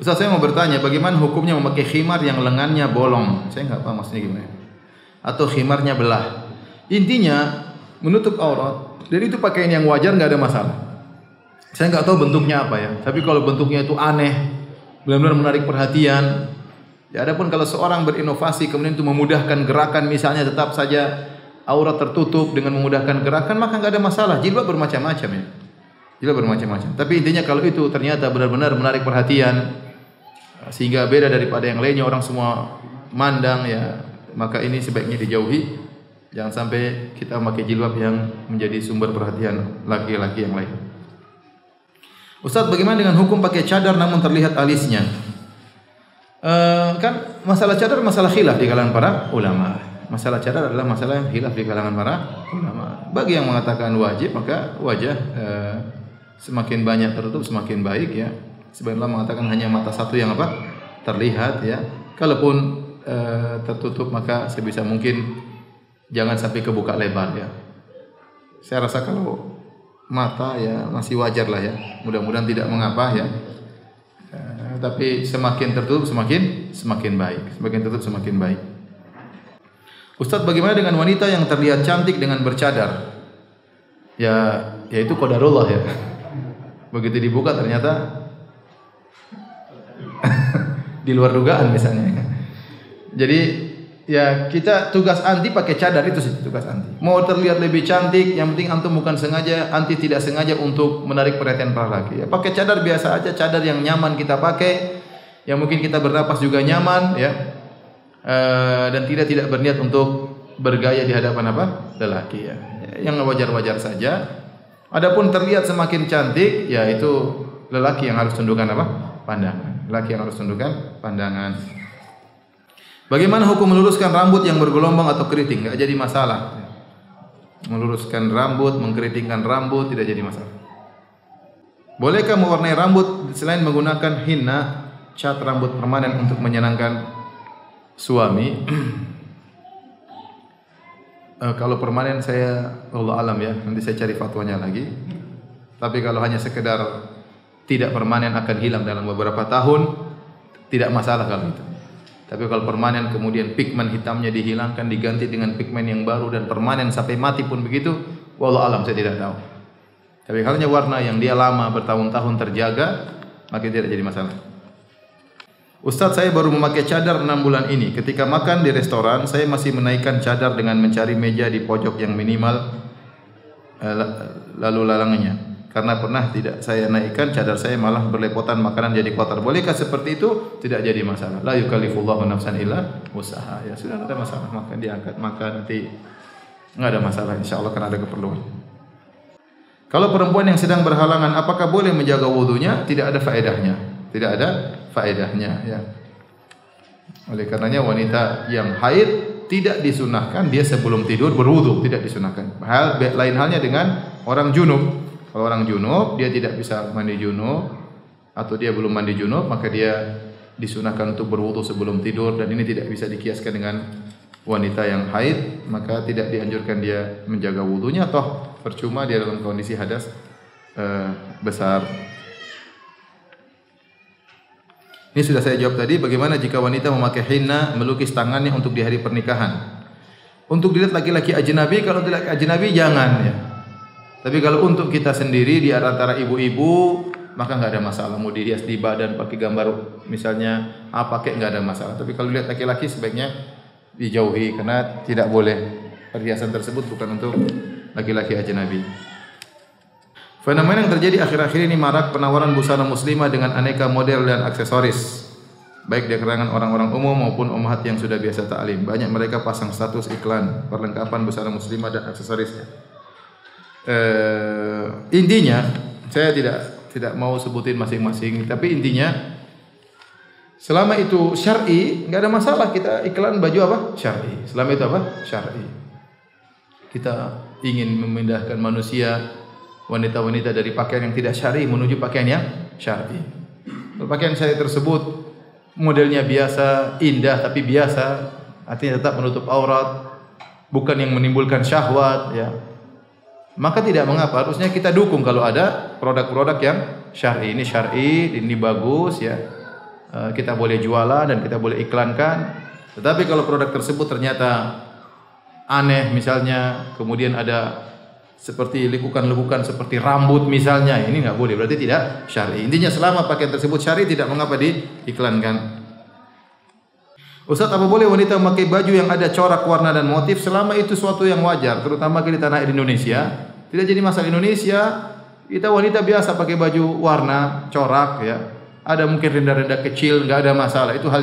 Ustaz, saya mau bertanya, bagaimana hukumnya memakai khimar yang lengannya bolong? Saya nggak paham maksudnya gimana. Atau khimarnya belah. Intinya menutup aurat. Dan itu pakaian yang wajar, nggak ada masalah. Saya nggak tahu bentuknya apa ya. Tapi kalau bentuknya itu aneh, benar-benar menarik perhatian. Ya, adapun kalau seorang berinovasi kemudian itu memudahkan gerakan, misalnya tetap saja aurat tertutup dengan memudahkan gerakan, maka nggak ada masalah. Jilbab bermacam-macam ya. Jilbab bermacam-macam. Tapi intinya kalau itu ternyata benar-benar menarik perhatian sehingga beda daripada yang lainnya, orang semua mandang ya, maka ini sebaiknya dijauhi. Jangan sampai kita memakai jilbab yang menjadi sumber perhatian laki-laki yang lain. Ustaz, bagaimana dengan hukum pakai cadar namun terlihat alisnya? Kan masalah cadar masalah khilaf di kalangan para ulama. Masalah cadar adalah masalah yang khilaf di kalangan para ulama. Bagi yang mengatakan wajib, maka wajah semakin banyak tertutup semakin baik ya. Sebenarnya mengatakan hanya mata satu yang apa? Terlihat ya. Kalaupun tertutup maka sebisa mungkin jangan sampai kebuka lebar ya. Saya rasa kalau mata ya masih wajar lah ya. Mudah-mudahan tidak mengapa ya. Tapi semakin tertutup semakin baik. Semakin tertutup semakin baik. Ustaz, bagaimana dengan wanita yang terlihat cantik dengan bercadar? Ya itu qadarullah ya. Begitu dibuka ternyata di luar dugaan misalnya. Jadi ya kita tugas anti pakai cadar, itu sih tugas anti. Mau terlihat lebih cantik, yang penting antum bukan sengaja, anti tidak sengaja untuk menarik perhatian para laki. Ya, pakai cadar biasa aja, cadar yang nyaman kita pakai, yang mungkin kita bernapas juga nyaman ya. Dan tidak berniat untuk bergaya di hadapan apa? Lelaki ya. Yang wajar-wajar saja. Adapun terlihat semakin cantik, ya itu lelaki yang harus tundukkan apa? Pandangan. Lelaki yang harus tundukkan pandangan. Bagaimana hukum meluruskan rambut yang bergelombang atau keriting? Enggak jadi masalah. Meluruskan rambut, mengkeritingkan rambut tidak jadi masalah. Bolehkah mewarnai rambut selain menggunakan henna, cat rambut permanen untuk menyenangkan suami? Kalau permanen saya Allah alam ya, nanti saya cari fatwanya lagi. Tapi kalau hanya sekedar tidak permanen akan hilang dalam beberapa tahun, tidak masalah kalau itu. Tapi kalau permanen kemudian pigmen hitamnya dihilangkan diganti dengan pigmen yang baru dan permanen sampai mati pun begitu, wallahu alam saya tidak tahu. Tapi kalau warna yang dia lama bertahun-tahun terjaga, maka tidak jadi masalah. Ustaz, saya baru memakai cadar 6 bulan ini. Ketika makan di restoran, saya masih menaikkan cadar dengan mencari meja di pojok yang minimal lalu lalangnya. Karena pernah tidak saya naikkan, cadar saya malah berlepotan makanan jadi kotor. Bolehkah seperti itu? Tidak jadi masalah. La yukallifullahu nafsan illa wus'aha. Ya sudah, tidak ada masalah. Makan diangkat, makan nanti enggak ada masalah. Insyaallah kan ada keperluan. Kalau perempuan yang sedang berhalangan, apakah boleh menjaga wudunya? Tidak ada faedahnya. Tidak ada faedahnya ya. Oleh karenanya wanita yang haid tidak disunahkan dia sebelum tidur berwudu, tidak disunahkan. Lain halnya dengan orang junub. Kalau orang junub dia tidak bisa mandi junub atau dia belum mandi junub, maka dia disunahkan untuk berwudu sebelum tidur, dan ini tidak bisa dikiaskan dengan wanita yang haid, maka tidak dianjurkan dia menjaga wudunya, toh percuma dia dalam kondisi hadas besar. Ini sudah saya jawab tadi. Bagaimana jika wanita memakai henna melukis tangannya untuk di hari pernikahan? Untuk dilihat laki-laki ajnabi, kalau tidak ajnabi jangan ya. Tapi kalau untuk kita sendiri di antara ibu-ibu, maka enggak ada masalah. Mau dihias di badan pakai gambar misalnya pakai enggak ada masalah. Tapi kalau lihat laki-laki sebaiknya dijauhi karena tidak boleh. Perhiasan tersebut bukan untuk laki-laki ajnabi. Fenomena yang terjadi akhir-akhir ini marak penawaran busana muslimah dengan aneka model dan aksesoris, baik di kalangan orang-orang umum maupun ummahat yang sudah biasa ta'lim. Banyak mereka pasang status iklan perlengkapan busana muslimah dan aksesorisnya. Intinya saya tidak mau sebutin masing-masing, tapi intinya selama itu syar'i enggak ada masalah kita iklan baju apa? Syar'i. Selama itu apa? Syar'i. Kita ingin memindahkan manusia, wanita-wanita dari pakaian yang tidak syar'i menuju pakaian yang syar'i. Pakaian saya tersebut modelnya biasa, indah tapi biasa, artinya tetap menutup aurat, bukan yang menimbulkan syahwat ya. Maka tidak mengapa, harusnya kita dukung kalau ada produk-produk yang syar'i. Ini syar'i, ini bagus ya. kita boleh jualan dan kita boleh iklankan. Tetapi kalau produk tersebut ternyata aneh misalnya, kemudian ada seperti lekukan-lekukan seperti rambut misalnya, ini nggak boleh, berarti tidak syar'i. Intinya selama pakaian tersebut syar'i tidak mengapa diiklankan. Ustaz, apa boleh wanita memakai baju yang ada corak warna dan motif selama itu suatu yang wajar, terutama di tanah air Indonesia? Tidak jadi masalah. Indonesia kita wanita biasa pakai baju warna corak ya. Ada mungkin renda-renda kecil, nggak ada masalah. Itu hal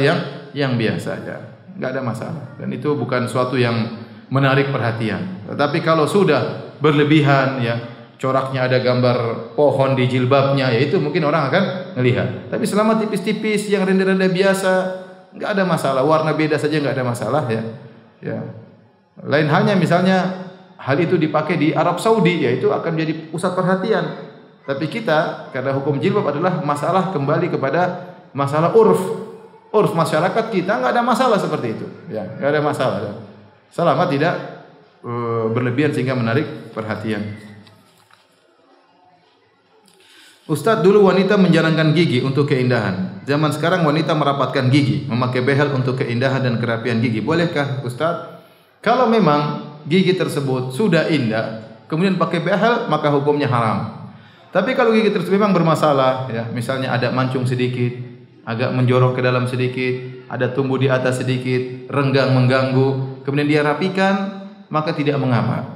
yang biasa aja, nggak ada masalah. Dan itu bukan suatu yang menarik perhatian. Tetapi kalau sudah berlebihan ya, coraknya ada gambar pohon di jilbabnya, ya itu mungkin orang akan melihat. Tapi selama tipis-tipis yang renda-renda biasa, nggak ada masalah. Warna beda saja nggak ada masalah ya. Ya. Lain halnya misalnya hal itu dipakai di Arab Saudi, ya itu akan menjadi pusat perhatian. Tapi kita karena hukum jilbab adalah masalah kembali kepada masalah urf masyarakat kita, nggak ada masalah seperti itu. Ya, nggak ada masalah. Selama tidak berlebihan sehingga menarik perhatian. Ustadz, dulu wanita menjalankan gigi untuk keindahan. Zaman sekarang wanita merapatkan gigi, memakai behel untuk keindahan dan kerapian gigi. Bolehkah Ustadz? Kalau memang gigi tersebut sudah indah, kemudian pakai behel, maka hukumnya haram. Tapi kalau gigi tersebut memang bermasalah, ya, misalnya ada mancung sedikit, agak menjorok ke dalam sedikit, ada tumbuh di atas sedikit, renggang mengganggu, kemudian dia rapikan, maka tidak mengapa.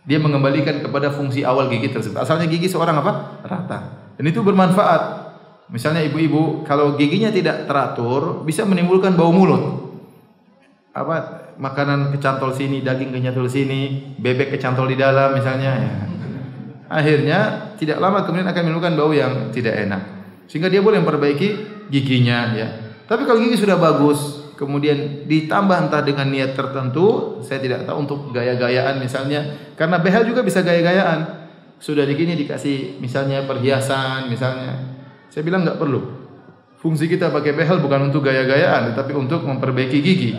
Dia mengembalikan kepada fungsi awal gigi tersebut. Asalnya gigi seorang apa? Rata. Dan itu bermanfaat. Misalnya ibu-ibu kalau giginya tidak teratur bisa menimbulkan bau mulut. Makanan kecantol sini, daging kecantol sini, bebek kecantol di dalam misalnya ya. Akhirnya tidak lama kemudian akan menimbulkan bau yang tidak enak. Sehingga dia boleh memperbaiki giginya ya. Tapi kalau gigi sudah bagus, kemudian ditambah entah dengan niat tertentu, saya tidak tahu untuk gaya-gayaan misalnya, karena behel juga bisa gaya-gayaan. Sudah begini dikasih misalnya perhiasan misalnya. Saya bilang enggak perlu. Fungsi kita pakai behel bukan untuk gaya-gayaan, tetapi untuk memperbaiki gigi.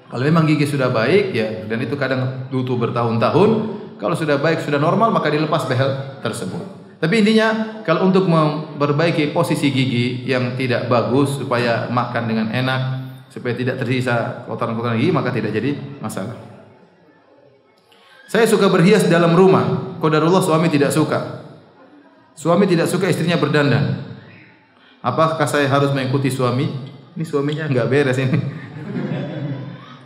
Kalau memang gigi sudah baik ya, dan itu kadang butuh bertahun-tahun, kalau sudah baik, sudah normal, maka dilepas behel tersebut. Tapi intinya kalau untuk memperbaiki posisi gigi yang tidak bagus supaya makan dengan enak, supaya tidak tersisa kotoran-kotoran gigi, maka tidak jadi masalah. Saya suka berhias dalam rumah. Qadarullah suami tidak suka. Suami tidak suka istrinya berdandan. Apakah saya harus mengikuti suami? Ini suaminya enggak beres ini.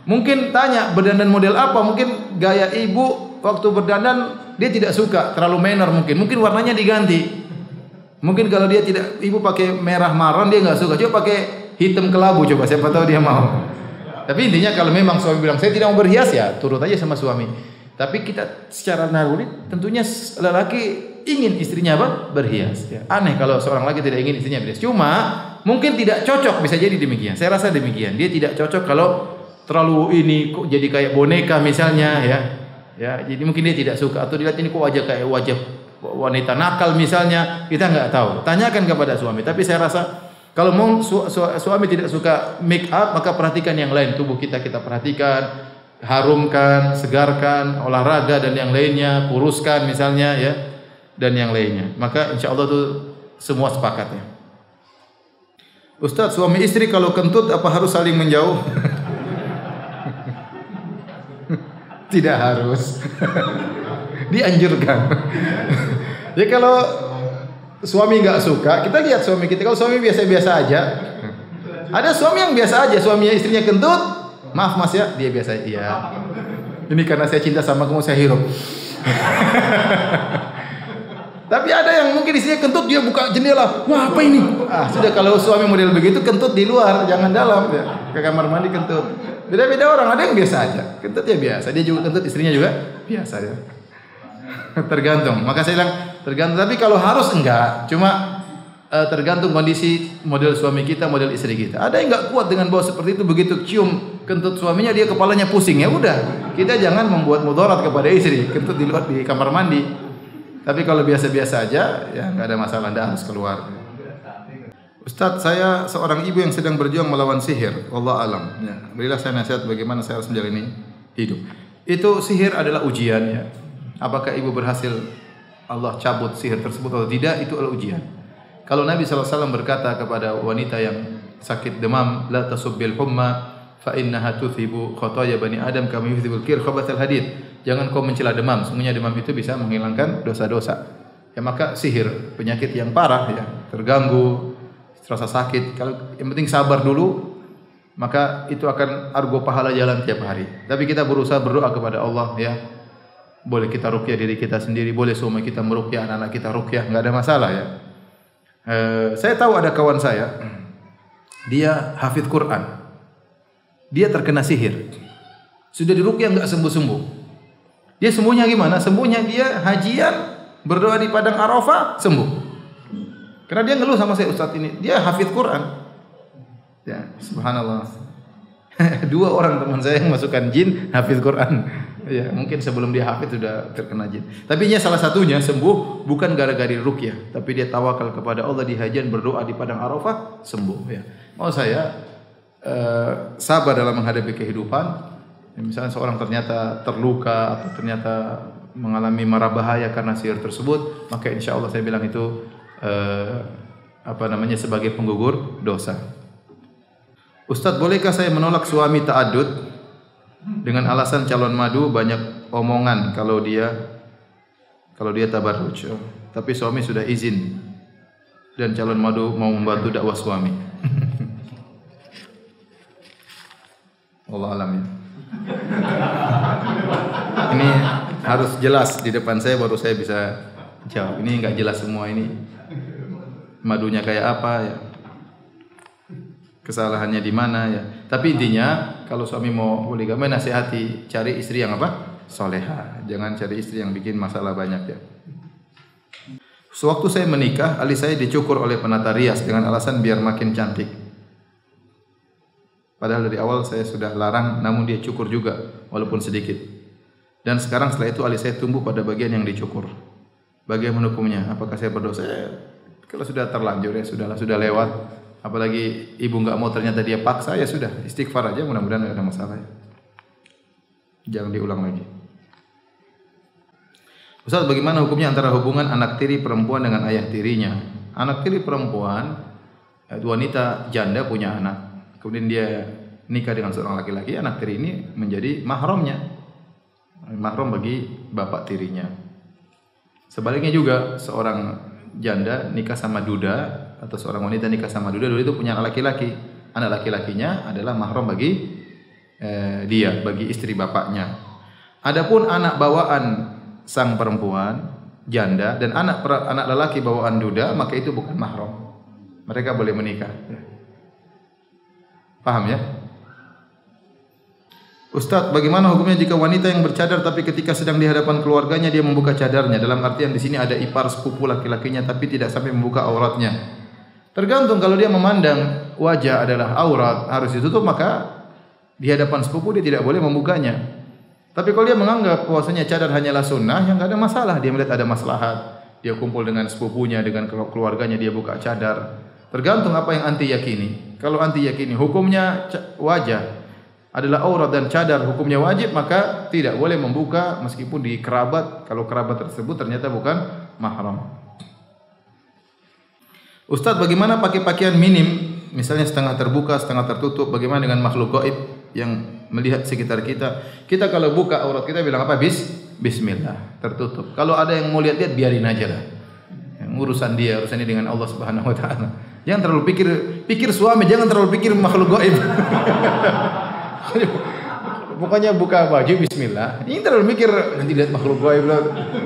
Mungkin tanya berdandan model apa? Mungkin gaya ibu waktu berdandan dia tidak suka, terlalu menor mungkin warnanya diganti. Mungkin kalau dia tidak, ibu pakai merah maron dia enggak suka. Coba pakai hitam kelabu coba, siapa tahu dia mau. Tapi intinya kalau memang suami bilang saya tidak mau berhias ya turut aja sama suami. Tapi kita secara naluri tentunya lelaki ingin istrinya apa? Berhias. Ya. Aneh kalau seorang laki tidak ingin istrinya berhias. Cuma mungkin tidak cocok, bisa jadi demikian. Saya rasa demikian. Dia tidak cocok kalau terlalu ini kok jadi kayak boneka misalnya ya. Ya, jadi mungkin dia tidak suka atau dilihat ini kok wajah kayak wajah wanita nakal misalnya, kita enggak tahu. Tanyakan kepada suami. Tapi saya rasa kalau mau suami tidak suka make up, maka perhatikan yang lain. Tubuh kita perhatikan, harumkan, segarkan, olahraga dan yang lainnya, kuruskan misalnya ya, dan yang lainnya. Maka insya Allah itu semua sepakat ya. Ustaz, suami istri kalau kentut apa harus saling menjauh? Tidak harus. Dianjurkan. Ya kalau suami enggak suka, kita lihat suami kita. Kalau suami biasa-biasa aja. Ada suami yang biasa aja, suaminya istrinya kentut, maaf Mas ya, dia biasa iya. Ini karena saya cinta sama kamu saya hirup. Tapi ada yang mungkin istrinya kentut dia buka jendela. Wah, apa ini? Sudah kalau suami model begitu kentut di luar, jangan dalam ya. Ke kamar mandi kentut. Beda-beda orang, ada yang biasa aja. Kentut ya biasa, dia juga kentut, istrinya juga biasa ya. Tergantung. Maka saya bilang tergantung, tapi kalau harus enggak, cuma tergantung kondisi model suami kita, model istri kita. Ada yang enggak kuat dengan bau seperti itu, begitu cium kentut suaminya dia kepalanya pusing, ya udah. Kita jangan membuat mudarat kepada istri, kentut di luar di kamar mandi. Tapi kalau biasa-biasa aja, ya enggak ada masalah, Anda harus keluar. Ustaz, saya seorang ibu yang sedang berjuang melawan sihir. Wallah alam. Ya, berilah saya nasihat bagaimana saya harus menjalani hidup. Itu sihir adalah ujian ya. Apakah ibu berhasil Allah cabut sihir tersebut atau tidak, itu adalah ujian. Kalau Nabi SAW berkata kepada wanita yang sakit demam, la tasubbil humma fa innaha tuthibu khotoya bani Adam kama yuthibul kir khabathal hadid. Jangan kau mencela demam, sungguhnya demam itu bisa menghilangkan dosa-dosa. Ya maka sihir, penyakit yang parah ya, terganggu, terasa sakit, kalau yang penting sabar dulu, maka itu akan argo pahala jalan tiap hari. Tapi kita berusaha berdoa kepada Allah ya. Boleh kita ruqyah diri kita sendiri, boleh suami kita meruqyah anak-anak kita ruqyah, enggak ada masalah ya. Saya tahu ada kawan saya, dia hafidz Quran. Dia terkena sihir. Sudah diruqyah enggak sembuh-sembuh. Dia sembuhnya gimana? Sembuhnya dia hajian, berdoa di padang Arafah, sembuh. Karena dia ngeluh sama saya, Ustaz ini, dia hafidz Quran. Ya, subhanallah. 2 orang teman saya yang masukkan jin hafidz Quran. Ya, mungkin sebelum dia hafidz sudah terkena jin. Tapi dia salah satunya sembuh bukan gara-gara ruqyah, tapi dia tawakal kepada Allah di hajian, berdoa di padang Arafah, sembuh ya. Mau saya sabar dalam menghadapi kehidupan. Ya, misalnya seorang ternyata terluka atau ternyata mengalami mara bahaya karena sihir tersebut, maka insya Allah saya bilang itu sebagai penggugur dosa. Ustaz, bolehkah saya menolak suami ta'addud dengan alasan calon madu banyak omongan kalau dia tabarruj, tapi suami sudah izin dan calon madu mau membantu dakwah suami. Allah alam ya. Ini harus jelas di depan saya baru saya bisa jawab. Ini enggak jelas semua ini. Madunya kayak apa ya? Kesalahannya di mana ya? Tapi intinya kalau suami mau poligami, nasihati cari istri yang apa? Soleha. Jangan cari istri yang bikin masalah banyak ya. Sewaktu saya menikah, alis saya dicukur oleh penata rias dengan alasan biar makin cantik. Padahal dari awal saya sudah larang, namun dia cukur juga walaupun sedikit. Dan sekarang setelah itu alis saya tumbuh pada bagian yang dicukur. Bagaimana hukumnya? Apakah saya berdosa? Kalau sudah terlanjur ya sudah lewat. Apalagi ibu enggak mau, ternyata dia paksa, ya sudah, istighfar aja, mudah-mudahan enggak ada masalah. Jangan diulang lagi. Ustaz, bagaimana hukumnya antara hubungan anak tiri perempuan dengan ayah tirinya? Anak tiri perempuan, wanita janda punya anak, kemudian dia nikah dengan seorang laki-laki, anak tiri ini menjadi mahramnya, mahram bagi bapak tirinya. Sebaliknya juga seorang janda nikah sama duda atau seorang wanita nikah sama duda itu punya anak laki-laki. Anak laki-lakinya adalah mahram bagi dia, bagi istri bapaknya. Adapun anak bawaan sang perempuan janda dan anak lelaki bawaan duda, maka itu bukan mahram. Mereka boleh menikah. Paham ya? Ustaz, bagaimana hukumnya jika wanita yang bercadar tapi ketika sedang di hadapan keluarganya dia membuka cadarnya? Dalam artian di sini ada ipar sepupu laki-lakinya tapi tidak sampai membuka auratnya. Tergantung, kalau dia memandang wajah adalah aurat harus ditutup, maka di hadapan sepupu dia tidak boleh membukanya. Tapi kalau dia menganggap bahwasanya cadar hanyalah sunnah, yang enggak ada masalah, dia melihat ada maslahat, dia kumpul dengan sepupunya, dengan keluarganya, dia buka cadar. Tergantung apa yang anti yakini. Kalau anti yakini hukumnya wajah adalah aurat dan cadar hukumnya wajib, maka tidak boleh membuka meskipun di kerabat, kalau kerabat tersebut ternyata bukan mahram. Ustaz, bagaimana pakai pakaian minim, misalnya setengah terbuka, setengah tertutup? Bagaimana dengan makhluk gaib yang melihat sekitar kita? Kita kalau buka aurat kita bilang apa? Bismillah, tertutup. Kalau ada yang mau lihat-lihat, biarin aja lah. Urusan dia, urusannya dengan Allah Subhanahu wa taala. Jangan terlalu pikir suami, jangan terlalu pikir makhluk gaib. Bukannya buka baju bismillah. Ini terlalu mikir nanti lihat makhluk gaib.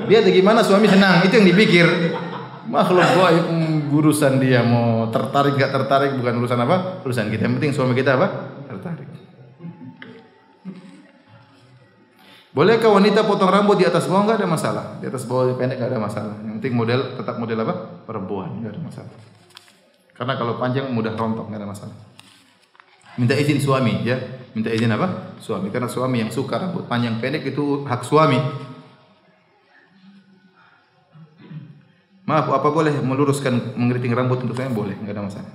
Lihat gimana suami senang, itu yang dipikir. Makhluk gaib urusan dia, mau tertarik enggak tertarik bukan urusan apa? Urusan kita. Yang penting suami kita apa? Tertarik. Bolehkah wanita potong rambut di atas bawah? Enggak ada masalah. Di atas bawah pendek enggak ada masalah. Yang penting model tetap model apa? Perempuan, enggak ada masalah. Karena kalau panjang mudah rontok, enggak ada masalah. Minta izin suami ya. Minta izin apa? Suami. Karena suami yang suka rambut panjang pendek itu hak suami. Maaf, apa boleh meluruskan mengeriting rambut untuk saya? Boleh, enggak ada masalah.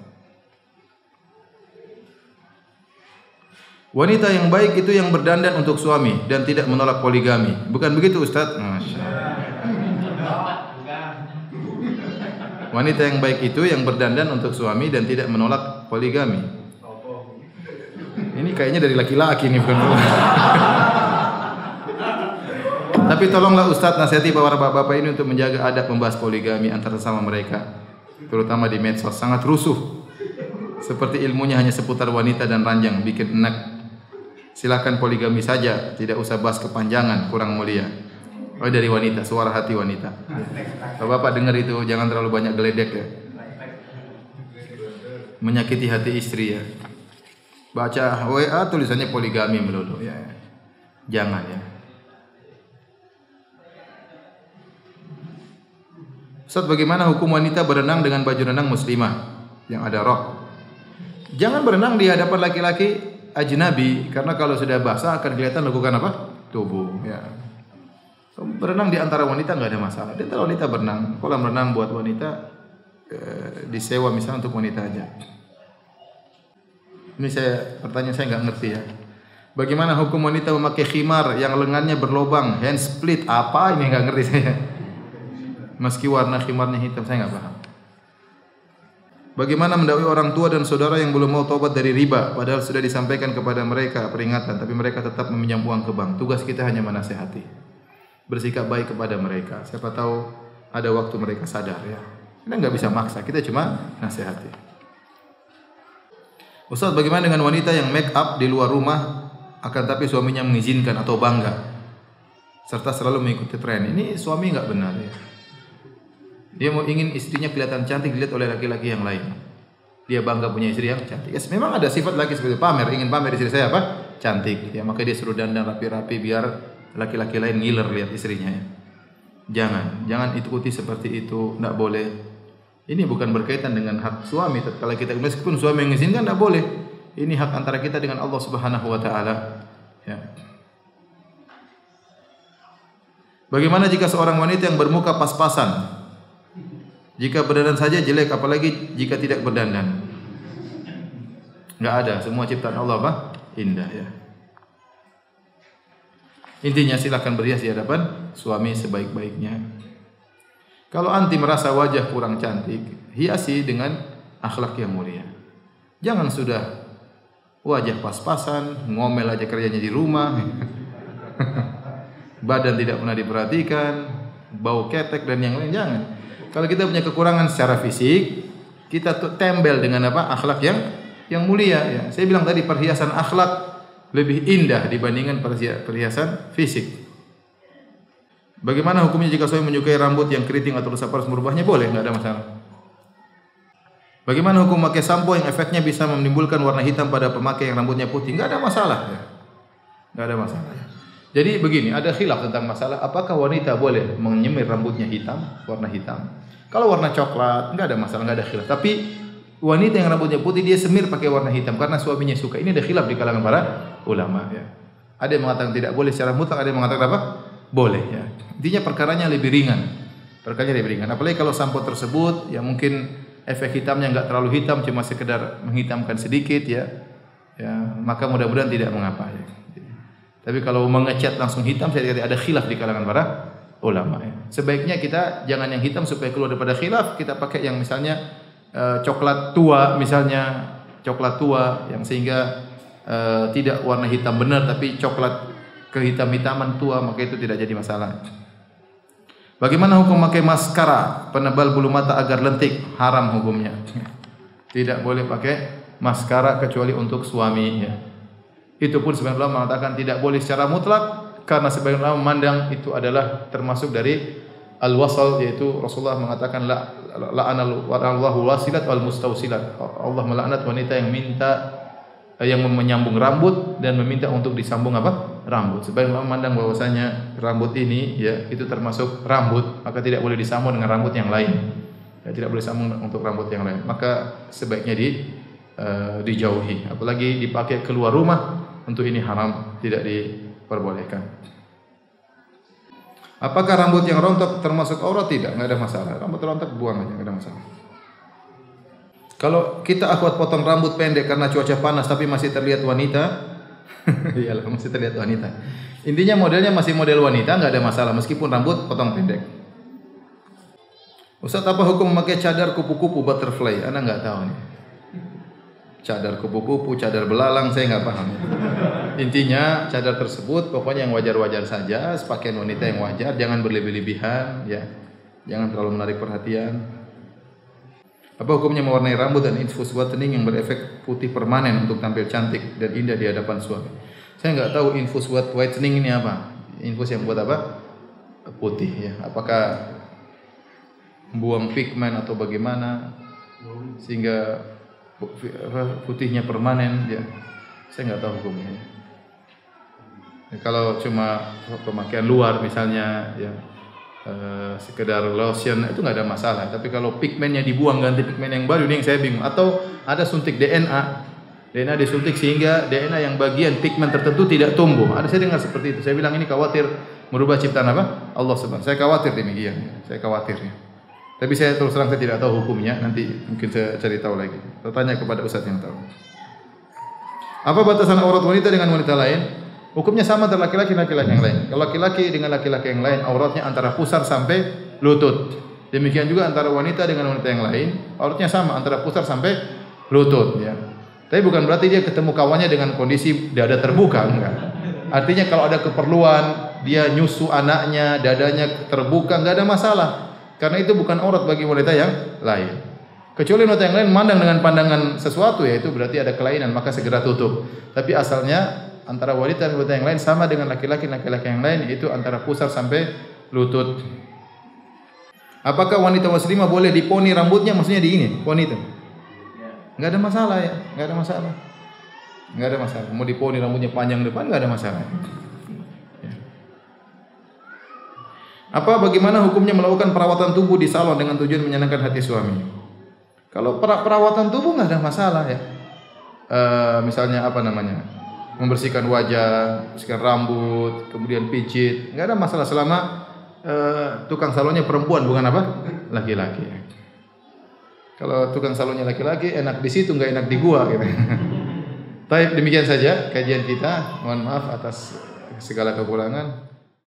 Wanita yang baik itu yang berdandan untuk suami dan tidak menolak poligami. Bukan begitu, Ustaz? Masya Allah. Wanita yang baik itu yang berdandan untuk suami dan tidak menolak poligami. Ini kayaknya dari laki-laki nih, bukan perempuan. Tapi tolonglah Ustadz nasihati para bapak-bapak ini untuk menjaga adab membahas poligami antara sama mereka, terutama di medsos. Sangat rusuh. Seperti ilmunya hanya seputar wanita dan ranjang, bikin enak. Silakan poligami saja, tidak usah bahas kepanjangan, kurang mulia. Oh, dari wanita, suara hati wanita. Kalau bapak dengar itu, jangan terlalu banyak geledek ya. Menyakiti hati istri ya. Baca WA tulisannya poligami melulu ya. Jangan ya. Ustaz, bagaimana hukum wanita berenang dengan baju renang muslimah yang ada rok? Jangan berenang di hadapan laki-laki ajnabi, karena kalau sudah basah akan kelihatan lekukan apa? Tubuh ya. Berenang di antara wanita enggak ada masalah. Di antara wanita berenang, kolam renang buat wanita disewa misalnya untuk wanita aja. Ini pertanyaan saya enggak ngerti ya. Bagaimana hukum wanita memakai khimar yang lengannya berlobang, hand split? Apa ini, enggak ngerti saya. Meski warna khimarnya hitam, saya enggak paham. Bagaimana mendakwai orang tua dan saudara yang belum mau taubat dari riba, padahal sudah disampaikan kepada mereka peringatan, tapi mereka tetap meminjam uang ke bank. Tugas kita hanya menasihati. Bersikap baik kepada mereka. Siapa tahu ada waktu mereka sadar ya. Kita enggak bisa maksa, kita cuma nasihati. Ustaz, bagaimana dengan wanita yang make up di luar rumah akan tapi suaminya mengizinkan atau bangga serta selalu mengikuti tren? Ini suami enggak benar ya. Dia mau ingin istrinya kelihatan cantik dilihat oleh laki-laki yang lain. Dia bangga punya istri yang cantik. Yes, memang ada sifat laki seperti pamer, ingin pamer istri saya apa? Cantik. Ya, maka dia suruh dandan rapi-rapi biar laki-laki lain ngiler lihat istrinya ya. Jangan ikuti seperti itu, enggak boleh. Ini bukan berkaitan dengan hak suami. Kalau kita meskipun suami mengizinkan enggak boleh. Ini hak antara kita dengan Allah Subhanahu wa taala. Ya. Bagaimana jika seorang wanita yang bermuka pas-pasan? Jika berdandan saja jelek, apalagi jika tidak berdandan. Enggak ada, semua ciptaan Allah apa? Indah ya. Intinya silakan berhias di hadapan suami sebaik-baiknya. Kalau anti merasa wajah kurang cantik, hiasi dengan akhlak yang mulia. Jangan sudah wajah pas-pasan, ngomel aja kerjanya di rumah. Badan tidak pernah diperhatikan, bau ketek dan yang lain, jangan. Kalau kita punya kekurangan secara fisik, kita tembel dengan apa? Akhlak yang mulia ya. Saya bilang tadi perhiasan akhlak lebih indah dibandingkan perhiasan fisik. Bagaimana hukumnya jika suami menyukai rambut yang keriting atau rusak parus merubahnya? Boleh, enggak ada masalah. Bagaimana hukum memakai sampo yang efeknya bisa menimbulkan warna hitam pada pemakai yang rambutnya putih? Enggak ada masalah ya. Enggak ada masalah. Jadi begini, ada khilaf tentang masalah apakah wanita boleh menyemir rambutnya hitam, warna hitam. Kalau warna coklat enggak ada masalah, enggak ada khilaf. Tapi wanita yang rambutnya putih dia semir pakai warna hitam karena suaminya suka. Ini ada khilaf di kalangan para ulama ya. Ada yang mengatakan tidak boleh secara mutlak, ada yang mengatakan apa? Boleh ya. Intinya perkaranya lebih ringan. Perkaranya lebih ringan. Apalagi kalau sampo tersebut yang mungkin efek hitamnya enggak terlalu hitam, cuma sekedar menghitamkan sedikit ya. Ya, maka mudah-mudahan tidak mengapa ya. Tapi kalau mengecat langsung hitam, saya lihat ada khilaf di kalangan para ulama ya. Sebaiknya kita jangan yang hitam supaya keluar daripada khilaf, kita pakai yang misalnya coklat tua misalnya, coklat tua yang sehingga tidak warna hitam benar tapi coklat kehitam-hitaman tua, maka itu tidak jadi masalah. Bagaimana hukum memakai maskara penebal bulu mata agar lentik? Haram hukumnya. Tidak boleh pakai maskara kecuali untuk suami ya. Itu pun sebagian ulama mengatakan tidak boleh secara mutlak karena sebagian ulama memandang itu adalah termasuk dari al-wasal, yaitu Rasulullah mengatakan la'anallahu wasilat wal mustausilat. Allah melaknat wanita yang menyambung rambut dan meminta untuk disambung apa? Rambut. Sebagian ulama memandang bahwasanya rambut ini ya itu termasuk rambut, maka tidak boleh disambung dengan rambut yang lain. Ya, tidak boleh sambung untuk rambut yang lain. Maka sebaiknya dijauhi, apalagi dipakai keluar rumah. Untuk ini haram, tidak diperbolehkan. Apakah rambut yang rontok termasuk aurat? Tidak, enggak ada masalah. Rambut rontok buang aja, enggak ada masalah. Kalau kita akhwat potong rambut pendek karena cuaca panas tapi masih terlihat wanita, iyalah masih terlihat wanita. Intinya modelnya masih model wanita, enggak ada masalah meskipun rambut potong pendek. Ustaz, apa hukum memakai cadar kupu-kupu butterfly? Anda nggak tahu nih. Cadar kupu-kupu, cadar belalang, saya nggak paham. Intinya cadar tersebut pokoknya yang wajar-wajar saja, pakaian wanita yang wajar, jangan berlebih-lebihan, ya, jangan terlalu menarik perhatian. Apa hukumnya mewarnai rambut dan infus whitening yang berefek putih permanen untuk tampil cantik dan indah di hadapan suami? Saya nggak tahu infus whitening ini apa. Infus yang buat apa? Putih, ya. Apakah buang pigmen atau bagaimana sehingga putihnya permanen, ya. Saya nggak tahu hukumnya. Kalau cuma pemakaian luar misalnya, ya, sekedar lotion itu nggak ada masalah. Tapi kalau pigmennya dibuang ganti pigmen yang baru, ini yang saya bingung. Atau ada suntik DNA disuntik sehingga DNA yang bagian pigmen tertentu tidak tumbuh. Ada saya dengar seperti itu. Saya bilang ini khawatir merubah ciptaan apa? Allah Subhanahu. Saya khawatir demikian. Saya khawatirnya. Tapi saya terus terang saya tidak tahu hukumnya. Nanti mungkin saya cari tahu lagi. Saya tanya kepada ustaz yang tahu. Apa batasan aurat wanita dengan wanita lain? Hukumnya sama antara laki-laki dan laki-laki yang lain. Kalau laki-laki dengan laki-laki yang lain, auratnya antara pusar sampai lutut. Demikian juga antara wanita dengan wanita yang lain, auratnya sama antara pusar sampai lutut. Ya. Tapi bukan berarti dia ketemu kawannya dengan kondisi dada terbuka, enggak. Artinya kalau ada keperluan, dia nyusu anaknya, dadanya terbuka, enggak ada masalah. Karena itu bukan aurat bagi wanita yang lain. Kecuali wanita yang lain memandang dengan pandangan sesuatu, ya itu berarti ada kelainan, maka segera tutup. Tapi asalnya antara wanita dan wanita yang lain sama dengan laki-laki dan laki-laki yang lain, itu antara pusar sampai lutut. Apakah wanita muslimah boleh diponi rambutnya? Maksudnya di ini, poni itu? Enggak ada masalah, ya, enggak ada masalah. Enggak ada masalah. Mau diponi rambutnya panjang depan enggak ada masalah. Apa bagaimana hukumnya melakukan perawatan tubuh di salon dengan tujuan menyenangkan hati suami? Kalau perawatan tubuh nggak ada masalah, ya. Misalnya apa namanya, membersihkan wajah, bersihkan rambut, kemudian pijit, nggak ada masalah selama tukang salonnya perempuan bukan apa, laki-laki. Kalau tukang salonnya laki-laki enak di situ, nggak enak di gua, gitu. Baik, demikian saja kajian kita. Mohon maaf atas segala kekurangan.